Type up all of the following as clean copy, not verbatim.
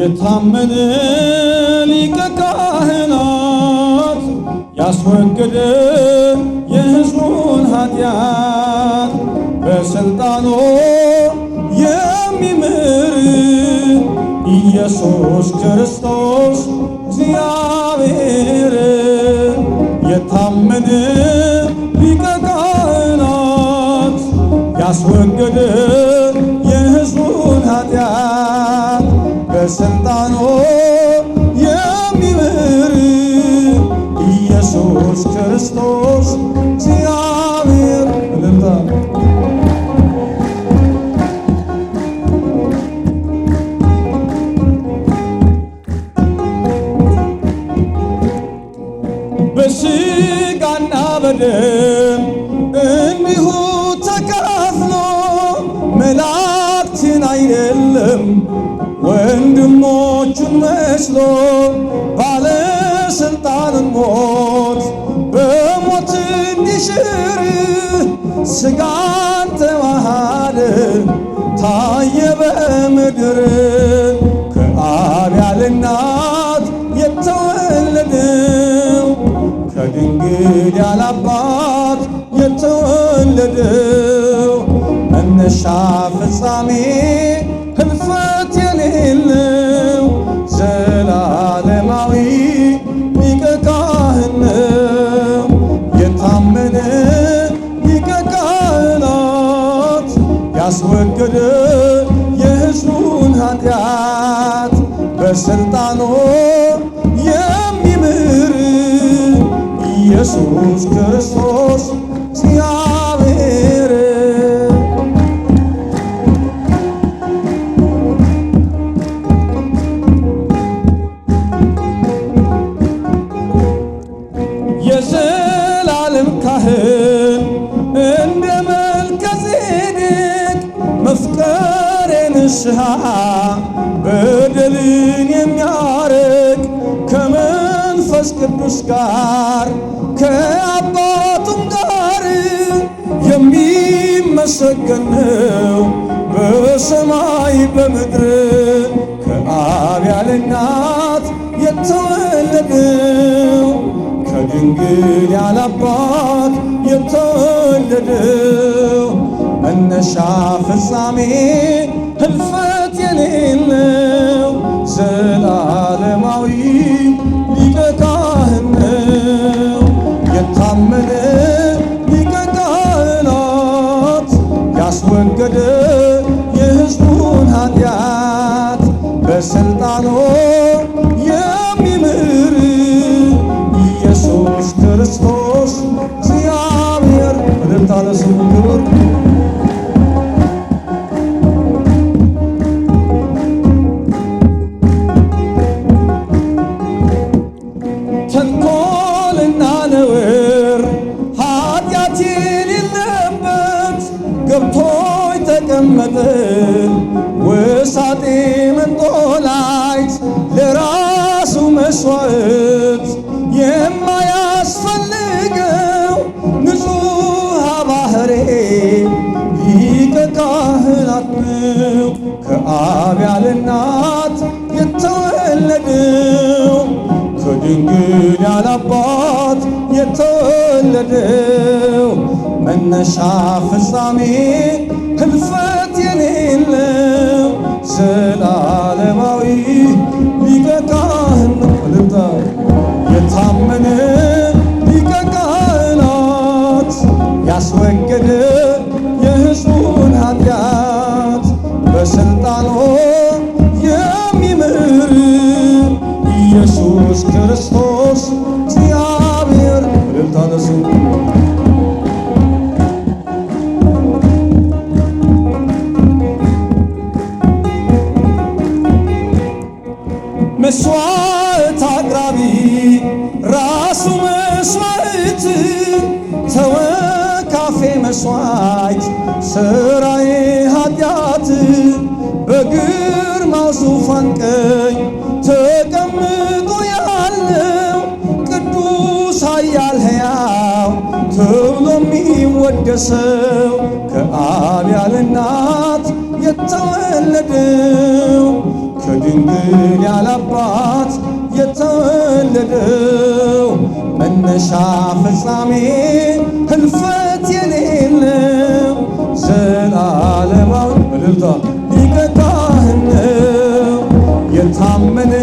የታመነ ሊቀ ካህናት ያስወገደ የሕዝቡን ኃጢአት በሥልጣኑ የሚምር ኢየሱስ ክርስቶስ እግዚአብሔር የታመነ ሊቀ ካህናት ያስወገደ የሕዝቡን ኃጢአት በሥልጣኑ የሚምር ኢየሱስ ክርስቶስ እግዚአብሔር በሥጋና በደም እንዲሁ ተካፍሎ መላእክትን አይደለም ወንድሞቹን መስሎ ባለሥልጣንን ሞት በሞት እንዲሽር ሥጋን ተዋሃደ ታየ በምድር ከአብ ያለ እናት የተወለደው ከድንግል ያለ አባት የተወለደው መነሻ ፍጻሜ ህልፈት የሌለው ዘላለማዊ ሊቀ ካህን ነው። የታመነ ሊቀ ካህናት ያስወገደ የሕዝቡን ኃጢአት በሥልጣኑ የሚምር ኢየሱስ ክርስቶስ እግዚአብሔር የዘላለም ካህን እንደ መልከጼዴቅ መፍቀሬ ንስሐ በደልን የሚያርቅ ከመንፈስ ቅዱስ ጋር ከአባቱም ጋር የሚመሰገን ነው በሰማይ በምድር ከአብ ያለ እናት የተወለደው ከድንግል ያለ አባት የተወለደው መነሻ ፍጻሜ ህልፈት የሌለው ዘላለማዊ ሊቀ ካህን ነው። የታመነ ሊቀ ካህናት ያስወገደ የሕዝቡን ኃጢአት በሥልጣኑ የሚምር ኢየሱስ ክርስቶስ እግዚአብሔር እልልታ ለስሙ ክብር ተንኮልና ነውር ኃጢአት የሌለበት ገብቶ የተቀመጠ ውሳጤ መንጦላይት ለራሱ መሥዋዕት የማያስፈልገው ንጹሕ ባሕርይ ሊቀ ካህናት ነው። ከአብ ያለ እናት የተወለደው ከድንግል ያለ አባት የተወለደው መነሻ ፍጻሜ ህልፈት የሌለው ዘላለማዊ ሊቀ ካህን ነው። የታመነ ሊቀ ካህናት ያስወገደ የሕዝቡን ኃጢአት በሥልጣኑ የሚምር ኢየሱስ ክርስቶስ እግዚአብሔር እልልታ ለስሙ መሥዋዕት አቅራቢ ራሱ መሥዋዕት ተወካፌ መሥዋዕት ሥራዬ ኃጢአት በግርማው ዙፋን ቀኝ ተቀምጦ ያለው ቅዱስ ኃያል ሕያው ተብሎ የሚወደሰው ከአብ ያለ እናት የተወለደው ከድንግል ያላባት የተወለደው መነሻ ፍጻሜ ህልፈት የሌለው ዘላለማዊ እልልታ ሊቀ ካህን ነው። የታመነ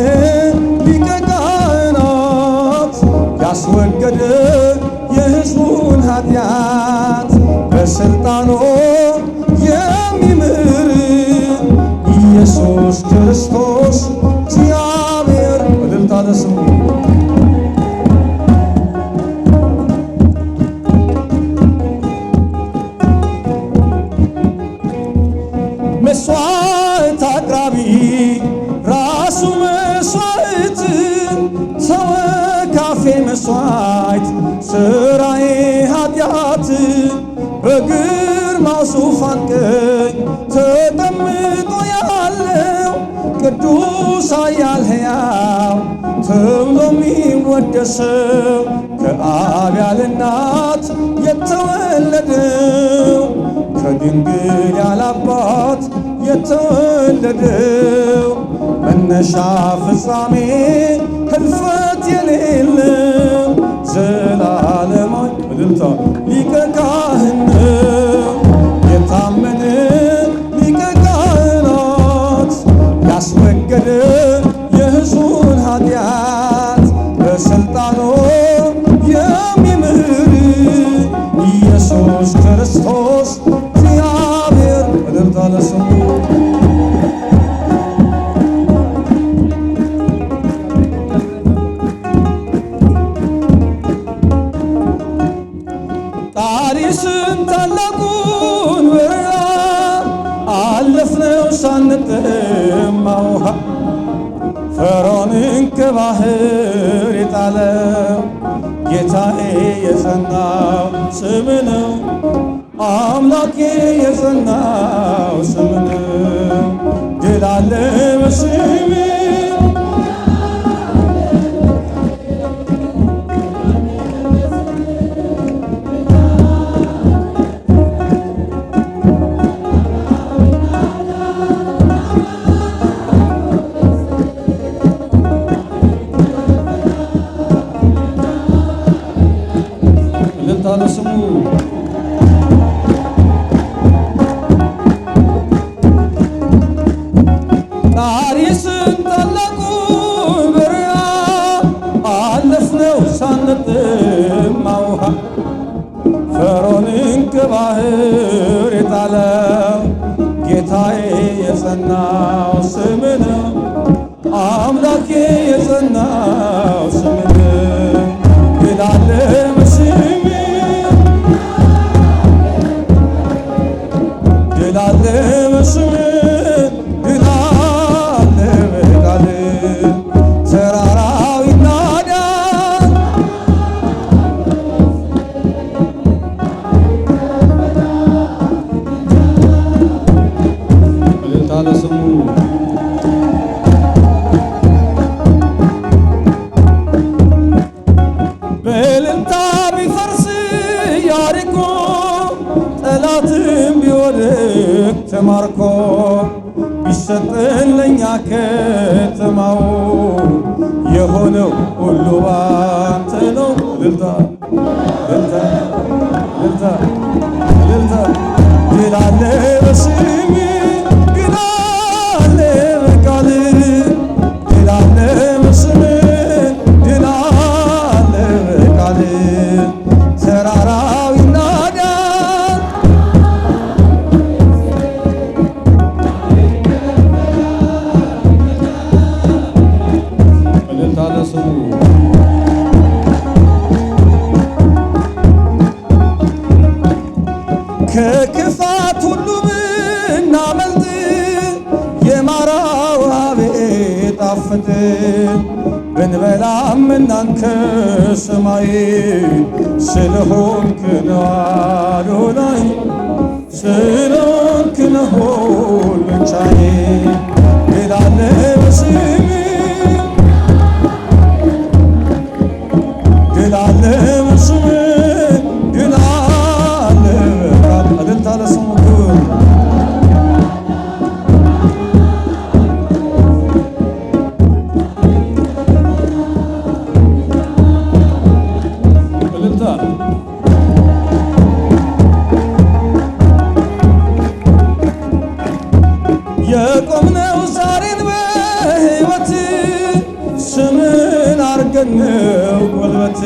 ሊቀ ካህናት ያስወገደ የሕዝቡን ኃጢአት በሥልጣኑ የሚምር ኢየሱስ ክርስቶስ እግዚአብሔር እልልታ ለስሙ መስዋዕት አቅራቢ ራሱ መስዋዕት ተወካፌ መስዋዕት ስራዬ ኃጢአት በግርማው ዙፋን ቀኝ ተቀምጦ ያለው ቅዱስ ኃያል ሕያው ተብሎ የሚወደሰው ከአብ ያለ እናት የተወለደው ከድንግል ያለ አባት የተወለደው መነሻ ፍጻሜ ህልፈት የሌለው ዘላለማዊ እልልታ ሊቀ ካህን ነው። የታመነ ሊቀ ካህናት ያስወገደ የሕዝቡን ኃጢአት በሥልጣኑ የሚምር ኢየሱስ ክርስቶስ እግዚአብሔር እልልታ ለስሙ ቃሪስን ታላቁን በረሃ አለፍነው ሳንጠማ ውሃ ፈርዖንን ከባህር የጣለው ጌታዬ የጸናው ስም ነው። አምላኬ የጸናው ስም ነው። ድል አለ በስም ለስሙ ቃሪስን ታላቁን በረሃ አለፍነው ሳንጠማ ውሃ ፈርዖንን ከባህር የጣለው ጌታዬ የጸናው ስም ነው። አምላኬ የጸናው ስም ነው። ድል አለ በስም ድል አለ በስም ድል አለ በቃል ተራራው ይናዳል እልልታ ለስሙ በእልልታ ቢፈርስ ያሪኮ ጠላትም ቢወድቅ ተማርኮ ቢሰጠን ለኛ ከተማው የሆነው ሁሉ ባንተ ነው። እልልታ እልልታ እልልታ እልልታ ድል አለ በስም ድል አለ በቃል ድል አለ በስም ድል አለ በቃል ተራራው ይናዳል እልልታ ለስሙ ከክፋት ሁሉ ብናመልጥ የማራው አቤት ጣፍጥ ብንበላም እናንተ ሰማይ ስለሆንክ ነው አዶናይ ስለሆንክ ነው ሁሉን ቻይ ድል አለ በስም ድል አለ በስም ድል አለ በቃል እልልታ ለስሙ የቆምነው ዛሬን በሕይወት ስምን አርገነው ጉልበት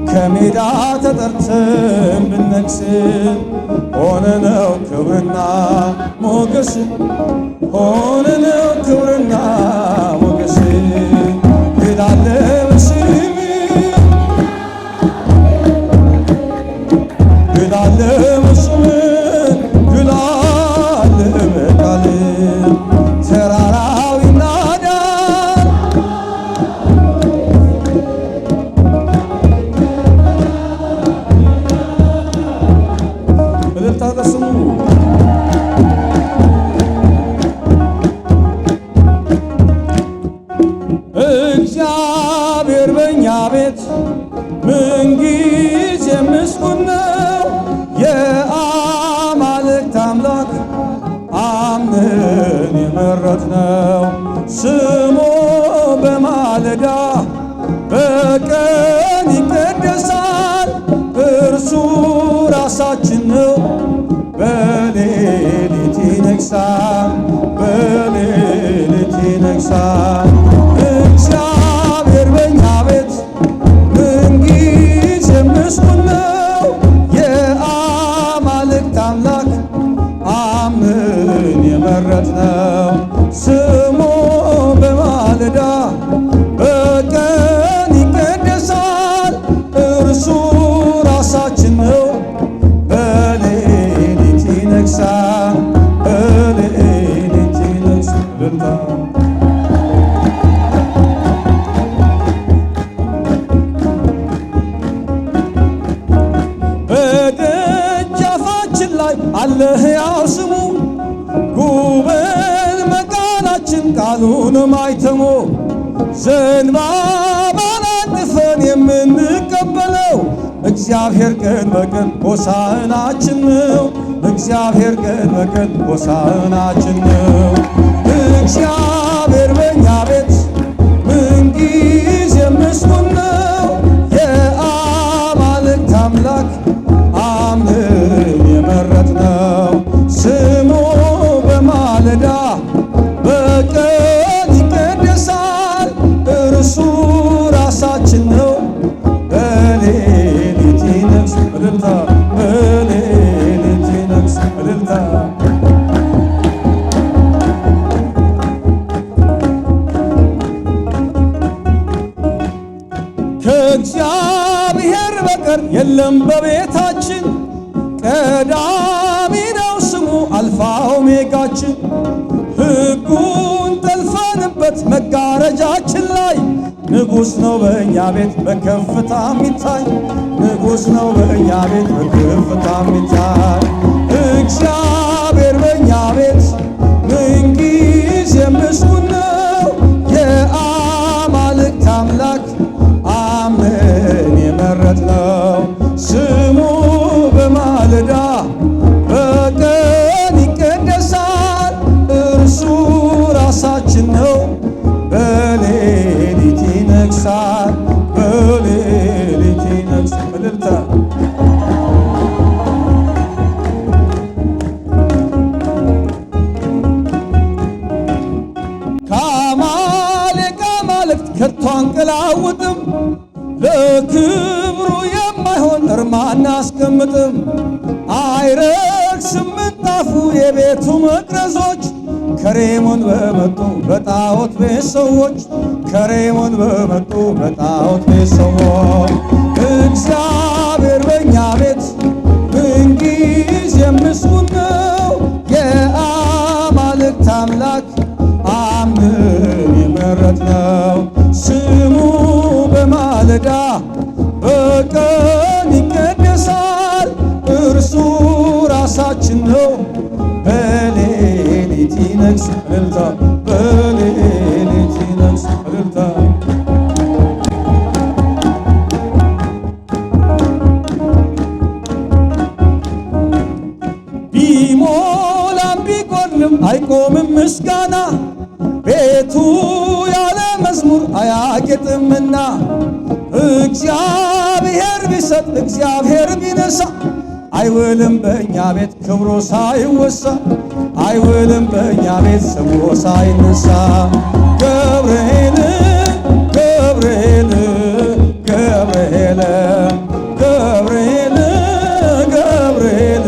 ከሜዳ ተጠርተን ብነግስ ሆነነው ክብርና ሞገስ ሆነነው ክብርና ሞገስ ድል አለ በስም ድል አለ በስም ድል አለ በቃል ተራራው ይናዳል እልልታ ለስሙ እግዚአብሔር በእኛ ቤት ምንጊዜም ምስጉን ነው። የአማልክት አምላክ አምነን የመረጥነው ስሙ በማለዳ በቀን ይቀደሳል። እርሱ ራሳችን ነው በሌሊት ይነግሣል በሌሊት ይነግሣል። እግዚአብሔር በእኛ ቤት ምንጊዜም ምስጉን ነው። የአማልክት አምላክ አምነን የመረጥነው ስሙ በማለዳ በቀን ይቀደሳል። እርሱ ራሳችን ነው በሌሊት ይነግሣል በሌሊት ይነግሣል። በደጃፋችን ላይ አለ ሕያው ስሙ ጉበን መቃናችን ቃሉን ማይተሞ ዘንባባን አንጥፈን የምንቀበለው እግዚአብሔር ቀን በቀን ሆሳዕናችን ነው። እግዚአብሔር ቀን በቀን ሆሳዕናችን ነው። እግዚአብሔር በእኛ ቤት ምንጊዜም ምስጉን ነው። የአማልክት አምላክ አምነን የመረጥነው ስሙ በማለዳ በቀን ይቀደሳል። እርሱ ራሳችን ነው በሌሊት ይነግሣል። እልልታ በሌሊት ይነግሣል። እልልታ ከእግዚአብሔር በቀር የለም በቤታችን ቀዳሚ ነው ስሙ አልፋ ኦሜጋችን። ሕጉን ጠልፈንበት መጋረጃችን ላይ ንጉሥ ነው በእኛ ቤት በከፍታ የሚታይ ንጉሥ ነው በእኛ ቤት በከፍታ የሚታይ እግዚአብሔር በእኛ ቤት ምንጊዜም ምስጉን ነው። የአማልክት አምላክ አምነን የመረጥነው ስሙ በማለዳ በቀን ይቀደሳል። እርሱ ራሳችን ነው በሌሊት ይነግሣል በሌሊት ይነግሣል። እልልታ ከአማሌቅ አማልክት ከቶ አንቀላውጥም ለክብሩ የማይሆን እርማ አናስቀምጥም። አይረክስም ምንጣፉ የቤቱ መቅረዞች ከሬሞን በመጡ በጣዖት ቤት ሰዎች ከሬሞን በመጡ በጣዖት ቤት ሰዎች እግዚአብሔር በእኛ ቤት ምንጊዜም ምስጉን ነው። የአማልክት አምላክ አምነን የመረጥነው ስሙ በማለዳ በቀን ይቀደሳል። እርሱ ራሳችን ነው በሌሊት ይነግሣል። እልልታ በሌሊት ይነግሣል። እልልታ ቢሞላም ቢጎድልም አይቆምም ምስጋና ቤቱ ያለ መዝሙር አያጌጥምና እግዚአብሔር ቢሰጥ እግዚአብሔር ቢነሳ አይውልም በእኛ ቤት ክብሩ ሳይወሳ አይውልም በእኛ ቤት ስሙ ሳይነሳ ገብርኤል ገብርኤል ገብርኤል ገብርኤል ገብርኤል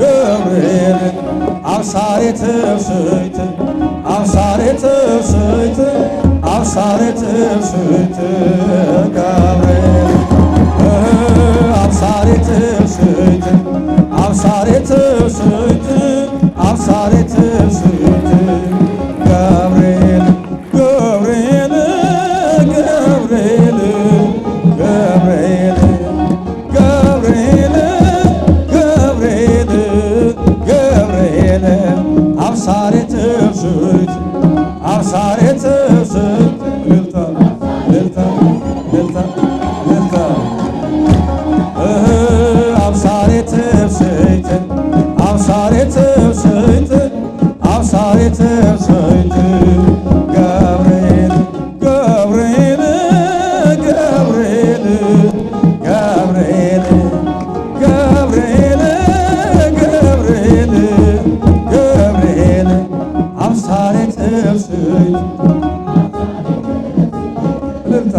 ገብርኤል አብሳሬ ትፍስሕት አብሳሬ ትፍስሕት አብሳሬ ትፍስሕት ገብርኤል አብሳሬ ትፍስሕት አብሳሬ ትፍስሕት አብሳሬ ትፍስሕት ገብርኤል ገብርኤል ገብርኤል ገብርኤል ገብርኤል ገብርኤል ገብርኤል አብሳሬ ትፍስሕት አብሳሬ ትፍስሕት እልልታ እልልታ እልልታ እልልታ አብሳሬ ትፍስሕት አብሳሬ ትፍስሕት አብሳሬ ትፍስሕት ገብርኤል ገብርኤል ገብርኤል ገብርኤል ገብርኤል ገብርኤል ገብርኤል አብሳሬ ትፍስሕት እልልታ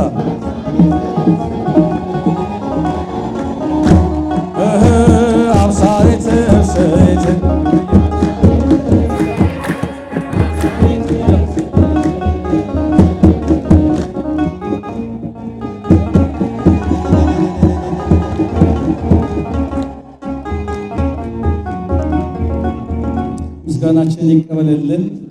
አብሳሬ ትፍስሕት ምስጋናችንን ይቀበልልን።